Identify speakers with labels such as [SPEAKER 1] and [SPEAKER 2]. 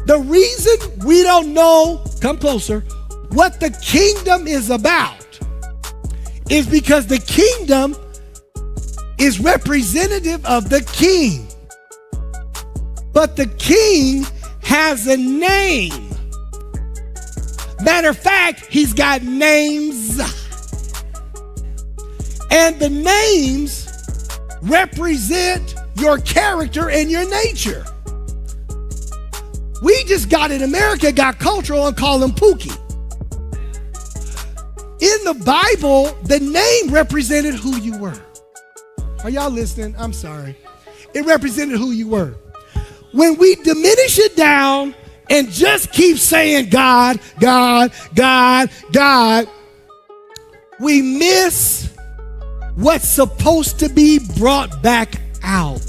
[SPEAKER 1] The reason we don't know, come closer, what the kingdom is about is because the kingdom is representative of the king. But the king has a name. Matter of fact, he's got names. And the names represent your character and your nature. We just got in America, got cultural and call him Pookie. In the Bible, the name represented who you were. Are y'all listening? I'm sorry. It represented who you were. When we diminish it down and just keep saying God, God, God, God, we miss what's supposed to be brought back out.